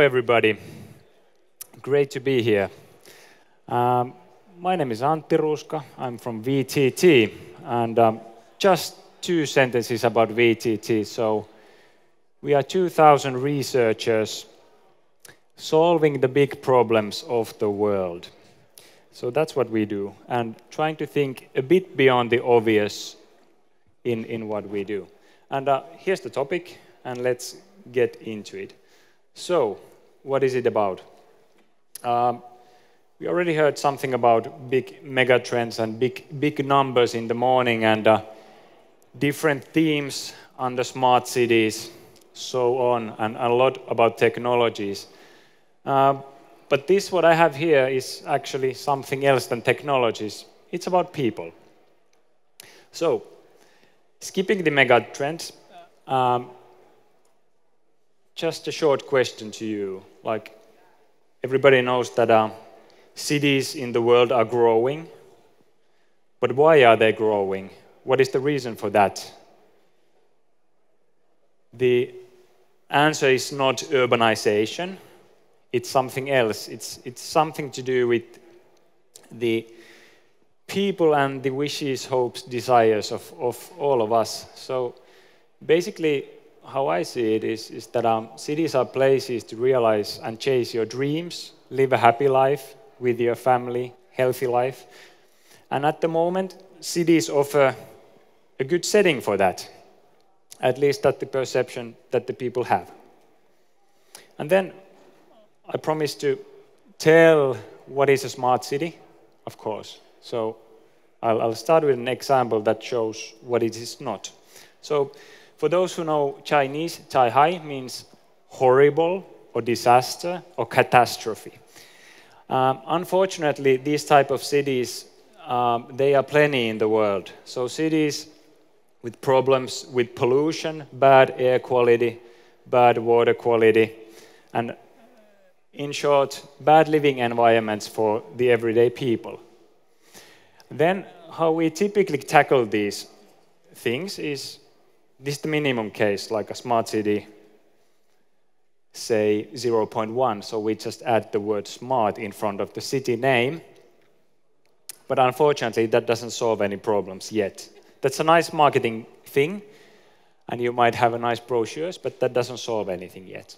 everybody. Great to be here. My name is Antti Ruuska. I'm from VTT. And just two sentences about VTT. So we are 2,000 researchers solving the big problems of the world. So that's what we do. And trying to think a bit beyond the obvious in what we do. And here's the topic, and let's get into it. So, what is it about? We already heard something about big megatrends and big numbers in the morning, and different themes under smart cities, so on, and a lot about technologies. But this, what I have here, is actually something else than technologies. It's about people. So, skipping the megatrends, just a short question to you. Like, everybody knows that cities in the world are growing. But why are they growing? What is the reason for that? The answer is not urbanization. It's something else. It's something to do with the people and the wishes, hopes, desires of all of us. So basically, how I see it is that cities are places to realize and chase your dreams, live a happy life with your family, healthy life. And at the moment, cities offer a good setting for that. At least that's the perception that the people have. And then I promise to tell what is a smart city, of course. So I'll start with an example that shows what it is not. So for those who know Chinese, Tai Hai means horrible or disaster or catastrophe. Unfortunately, these type of cities, they are plenty in the world. So cities with problems with pollution, bad air quality, bad water quality, and in short, bad living environments for the everyday people. Then how we typically tackle these things is this the minimum case, like a smart city, say 0.1. So we just add the word smart in front of the city name. But unfortunately, that doesn't solve any problems yet. That's a nice marketing thing, and you might have a nice brochures, but that doesn't solve anything yet.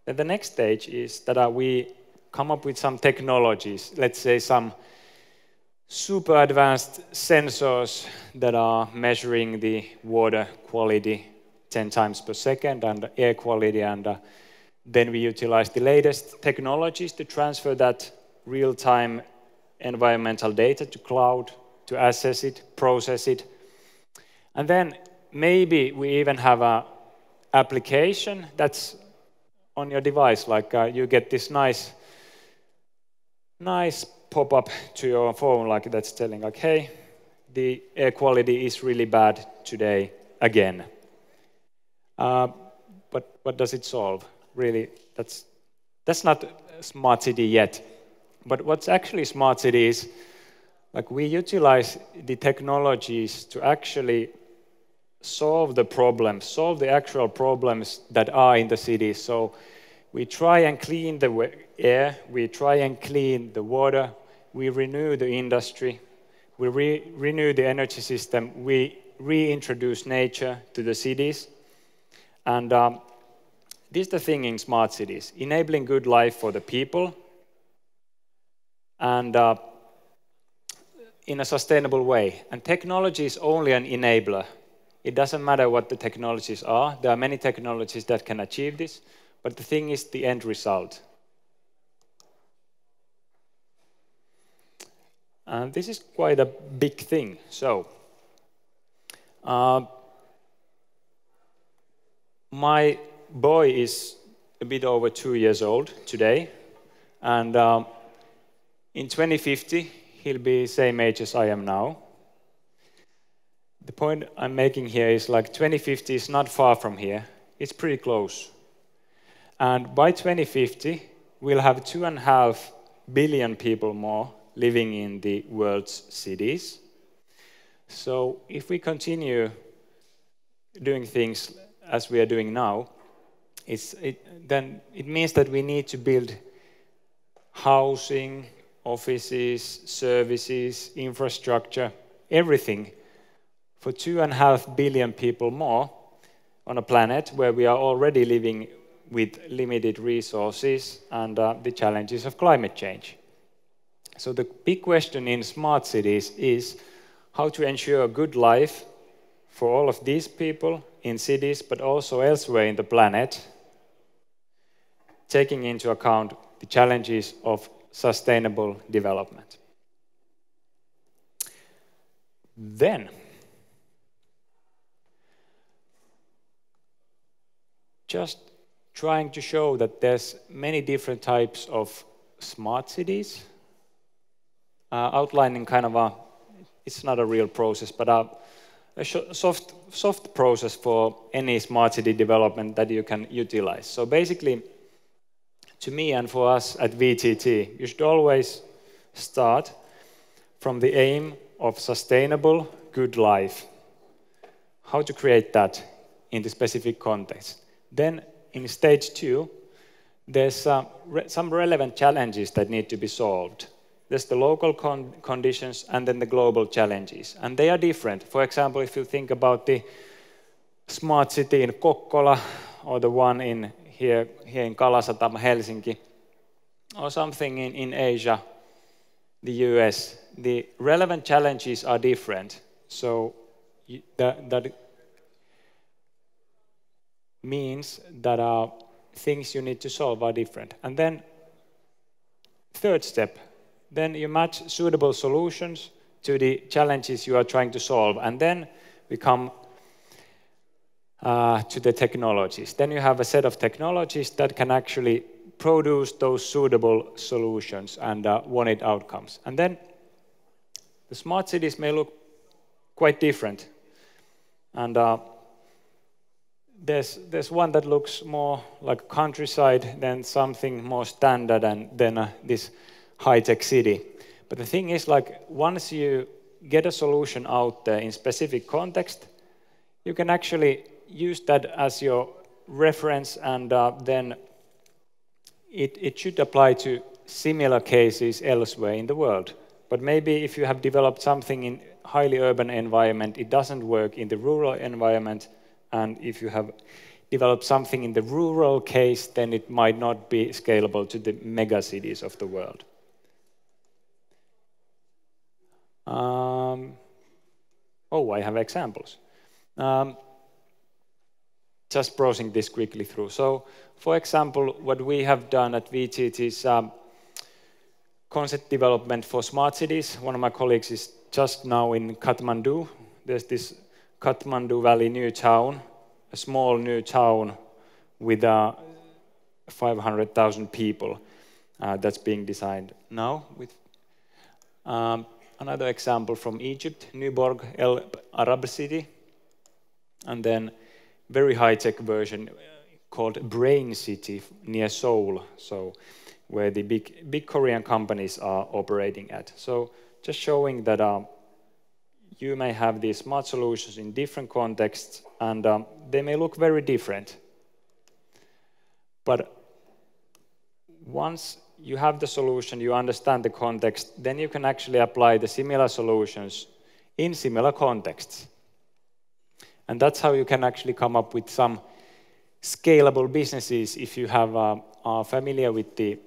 Then the next stage is that we come up with some technologies, let's say some super advanced sensors that are measuring the water quality 10 times per second and air quality, and then we utilize the latest technologies to transfer that real-time environmental data to cloud, to assess it, process it. And then maybe we even have an application that's on your device, like you get this nice pop-up to your phone, like that's telling, like, hey, the air quality is really bad today again. But what does it solve? Really, that's not a smart city yet. But what's actually smart city is, like, we utilize the technologies to actually solve the problems, solve the actual problems that are in the city. So we try and clean the air, we try and clean the water, we renew the industry, we renew the energy system, we reintroduce nature to the cities. And this is the thing in smart cities, enabling good life for the people and in a sustainable way. And technology is only an enabler. It doesn't matter what the technologies are. There are many technologies that can achieve this, but the thing is the end result. And this is quite a big thing. So, my boy is a bit over 2 years old today, and in 2050, he'll be same age as I am now. The point I'm making here is, like, 2050 is not far from here. It's pretty close. And by 2050, we'll have 2.5 billion people more living in the world's cities. So if we continue doing things as we are doing now, then it means that we need to build housing, offices, services, infrastructure, everything for 2.5 billion people more on a planet where we are already living with limited resources and the challenges of climate change. So the big question in smart cities is how to ensure a good life for all of these people in cities, but also elsewhere in the planet, taking into account the challenges of sustainable development. Then, just trying to show that there's many different types of smart cities, outlining kind of it's not a real process, but a soft process for any smart city development that you can utilize. So basically, to me and for us at VTT, you should always start from the aim of sustainable, good life. How to create that in the specific context. Then in stage 2, there's some relevant challenges that need to be solved. There's the local conditions and then the global challenges. And they are different. For example, if you think about the smart city in Kokkola or the one here in Kalasatama, Helsinki, or something in Asia, the US, the relevant challenges are different. So that means that things you need to solve are different. And then third step, then you match suitable solutions to the challenges you are trying to solve. And then we come to the technologies. Then you have a set of technologies that can actually produce those suitable solutions and wanted outcomes. And then the smart cities may look quite different. And there's one that looks more like a countryside than something more standard and then this high-tech city. But the thing is, like, once you get a solution out there in specific context, you can actually use that as your reference, and then it should apply to similar cases elsewhere in the world. But maybe if you have developed something in highly urban environment, it doesn't work in the rural environment, and if you have developed something in the rural case, then it might not be scalable to the mega cities of the world. I have examples. Just browsing this quickly through. So, for example, what we have done at VTT is concept development for smart cities. One of my colleagues is just now in Kathmandu. There's this Kathmandu Valley new town, a small new town with 500,000 people that's being designed now. With another example from Egypt, Nyborg El Arab City, and then very high-tech version called Brain City near Seoul, so where the big Korean companies are operating at. So just showing that you may have these smart solutions in different contexts, and they may look very different. But once you have the solution, you understand the context, then you can actually apply the similar solutions in similar contexts. And that's how you can actually come up with some scalable businesses if you are familiar with the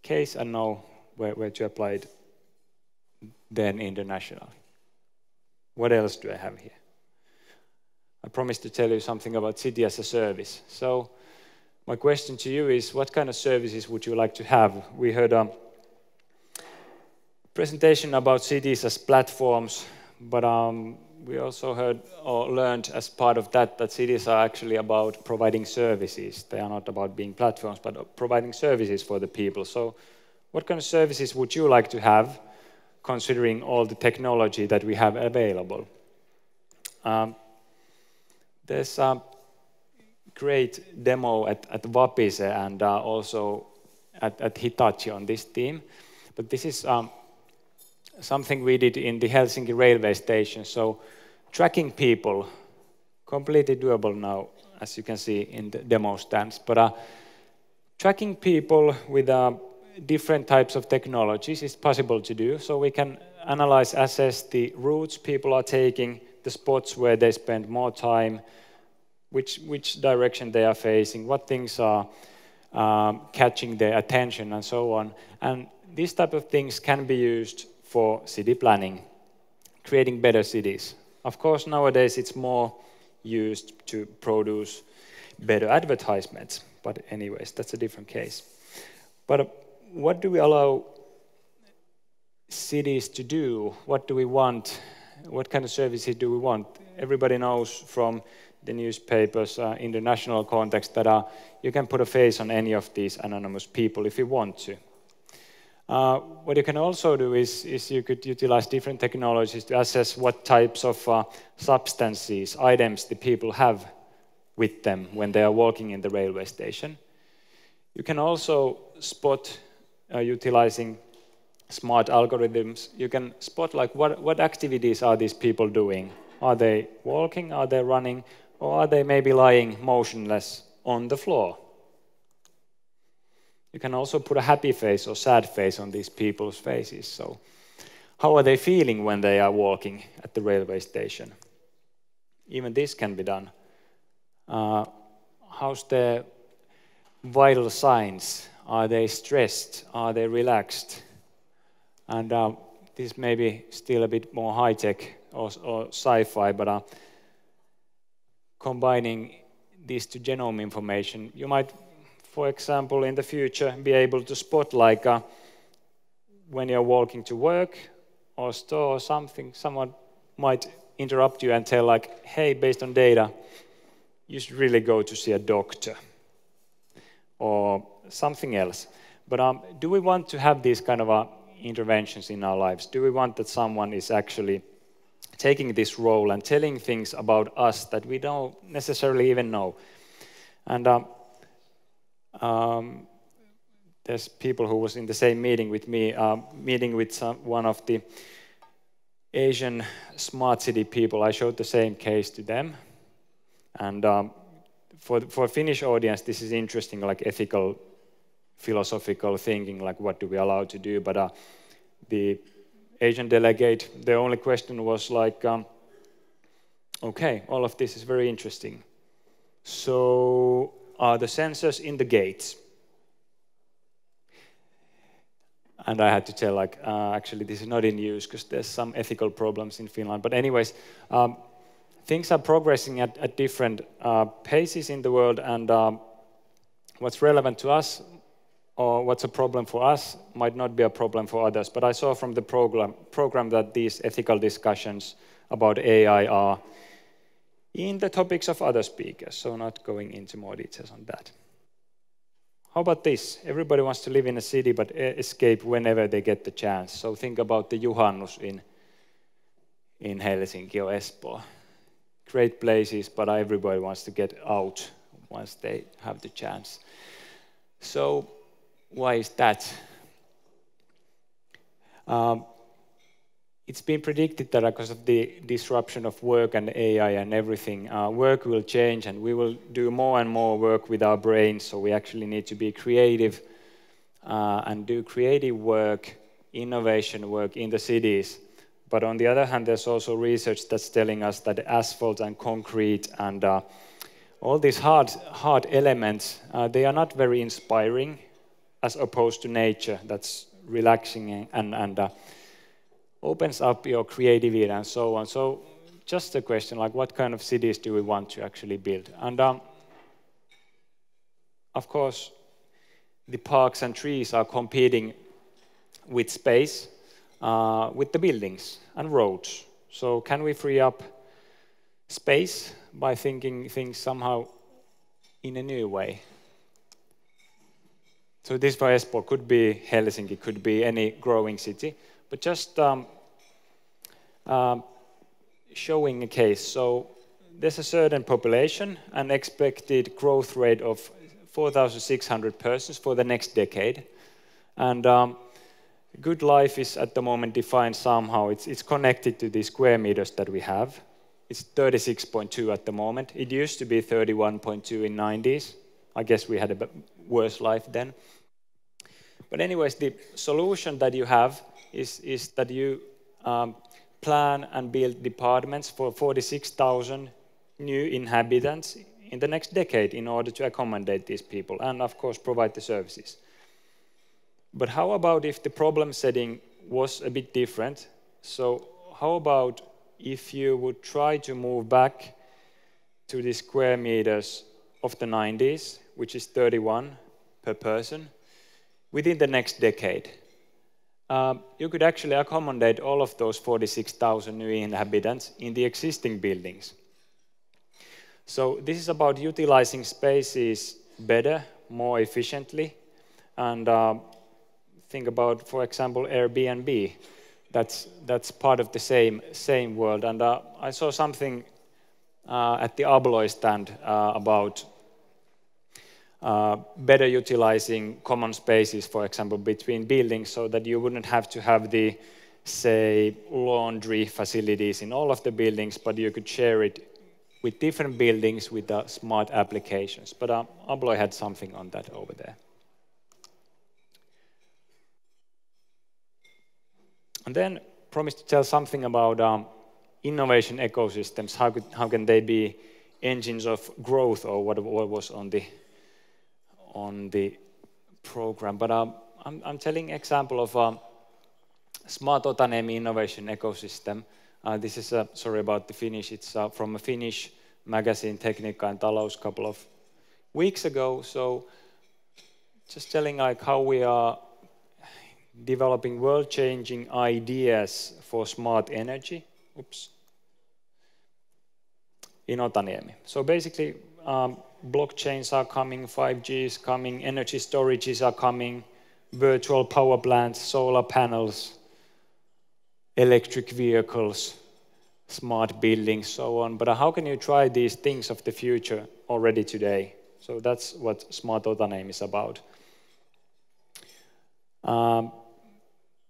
case and know where to apply it then internationally. What else do I have here? I promised to tell you something about city as a service. So my question to you is, what kind of services would you like to have? We heard a presentation about cities as platforms, but we also heard or learned as part of that cities are actually about providing services. They are not about being platforms, but providing services for the people. So what kind of services would you like to have, considering all the technology that we have available? There's a great demo at Vapise and also at Hitachi on this theme. But this is something we did in the Helsinki railway station. So tracking people, completely doable now. as you can see in the demo stands. But tracking people with different types of technologies is possible to do. So we can analyze, assess the routes people are taking, the spots where they spend more time, which direction they are facing, what things are catching their attention, and so on. And these type of things can be used for city planning, creating better cities. Of course, nowadays it's more used to produce better advertisements. But anyways, that's a different case. But what do we allow cities to do? What do we want? What kind of services do we want? Everybody knows from the newspapers, international context, that you can put a face on any of these anonymous people if you want to. What you can also do is you could utilize different technologies to assess what types of substances, items the people have with them when they are walking in the railway station. You can also spot, utilizing smart algorithms, you can spot like what activities are these people doing. Are they walking, are they running, or are they maybe lying motionless on the floor? You can also put a happy face or sad face on these people's faces. So how are they feeling when they are walking at the railway station? Even this can be done. How's their vital signs? Are they stressed? Are they relaxed? And this may be still a bit more high-tech or sci-fi, but combining this to genome information, you might, for example, in the future, be able to spot like when you're walking to work or store or something, someone might interrupt you and tell like, hey, based on data, you should really go to see a doctor or something else. But do we want to have these kind of interventions in our lives? Do we want that someone is actually taking this role and telling things about us that we don't necessarily even know? And there's people who was in the same meeting with me, meeting with one of the Asian smart city people. I showed the same case to them. And for Finnish audience, this is interesting, like ethical, philosophical thinking, like what do we allow to do? But the Asian delegate, the only question was like, okay, all of this is very interesting. So are the sensors in the gates? And I had to tell, like, actually, this is not in use because there's some ethical problems in Finland. But anyways, things are progressing at different paces in the world, and what's relevant to us or what's a problem for us might not be a problem for others. But I saw from the program that these ethical discussions about AI are in the topics of other speakers, so not going into more details on that. How about this? Everybody wants to live in a city but escape whenever they get the chance. So think about the Juhannus in Helsinki or Espoo. Great places, but everybody wants to get out once they have the chance. So why is that? It's been predicted that because of the disruption of work and AI and everything, work will change and we will do more and more work with our brains. So we actually need to be creative and do creative work, innovation work in the cities. But on the other hand, there's also research that's telling us that asphalt and concrete and all these hard elements, they are not very inspiring as opposed to nature that's relaxing and opens up your creativity and so on. So just a question, like what kind of cities do we want to actually build? And of course, the parks and trees are competing with space, with the buildings and roads. So can we free up space by thinking things somehow in a new way? So this for Espoo could be Helsinki, could be any growing city. But just showing a case. So there's a certain population, an expected growth rate of 4,600 persons for the next decade. And good life is at the moment defined somehow. It's connected to the square meters that we have. It's 36.2 at the moment. It used to be 31.2 in 90s. I guess we had a worse life then. But anyways, the solution that you have is that you plan and build departments for 46,000 new inhabitants in the next decade in order to accommodate these people and, of course, provide the services. But how about if the problem setting was a bit different? So how about if you would try to move back to the square meters of the 90s, which is 31 per person, within the next decade? You could actually accommodate all of those 46,000 new inhabitants in the existing buildings. So this is about utilizing spaces better, more efficiently, and think about, for example, Airbnb. That's part of the same world. And I saw something at the Abloy stand about better utilizing common spaces, for example, between buildings, so that you wouldn't have to have the, say, laundry facilities in all of the buildings, but you could share it with different buildings with smart applications. But Abloy had something on that over there. And then promised to tell something about innovation ecosystems. How can they be engines of growth, or what was on the program? But I'm telling an example of Smart Otaniemi innovation ecosystem. This is sorry about the Finnish. It's from a Finnish magazine, Tekniikka and Talous, a couple of weeks ago. So just telling like how we are developing world-changing ideas for smart energy. In Otaniemi. So basically, blockchains are coming, 5G is coming, energy storages are coming, virtual power plants, solar panels, electric vehicles, smart buildings, so on. But how can you try these things of the future already today? So that's what Smart Otaniemi is about.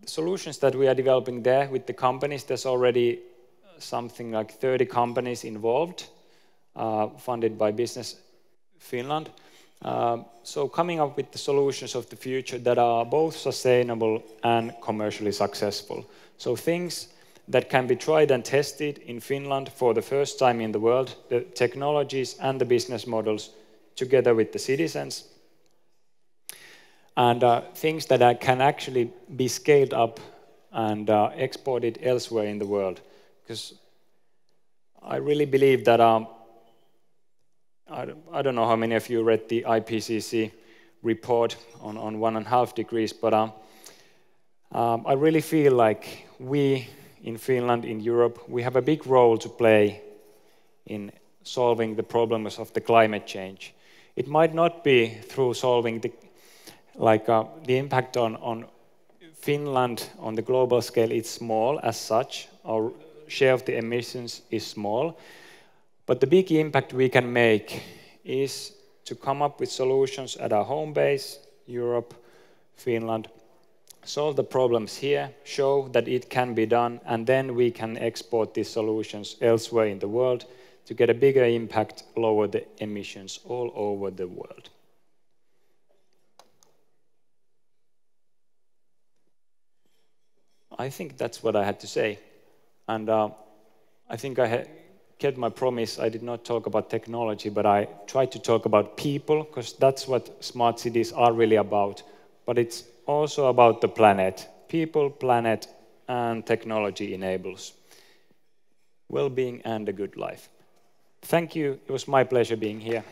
The solutions that we are developing there with the companies, there's already something like 30 companies involved, funded by Business Finland. So coming up with the solutions of the future that are both sustainable and commercially successful. So things that can be tried and tested in Finland for the first time in the world, the technologies and the business models together with the citizens. And things that can actually be scaled up and exported elsewhere in the world. Because I really believe that, I don't know how many of you read the IPCC report on 1.5 degrees, but I really feel like we in Finland, in Europe, we have a big role to play in solving the problems of the climate change. It might not be through solving the impact on Finland on the global scale. It's small as such. Our share of the emissions is small. But the big impact we can make is to come up with solutions at our home base, Europe, Finland, solve the problems here, show that it can be done, and then we can export these solutions elsewhere in the world to get a bigger impact, lower the emissions all over the world. I think that's what I had to say. And I think I kept my promise. I did not talk about technology, but I tried to talk about people, because that's what smart cities are really about. But it's also about the planet. People, planet, and technology enables well-being and a good life. Thank you. It was my pleasure being here.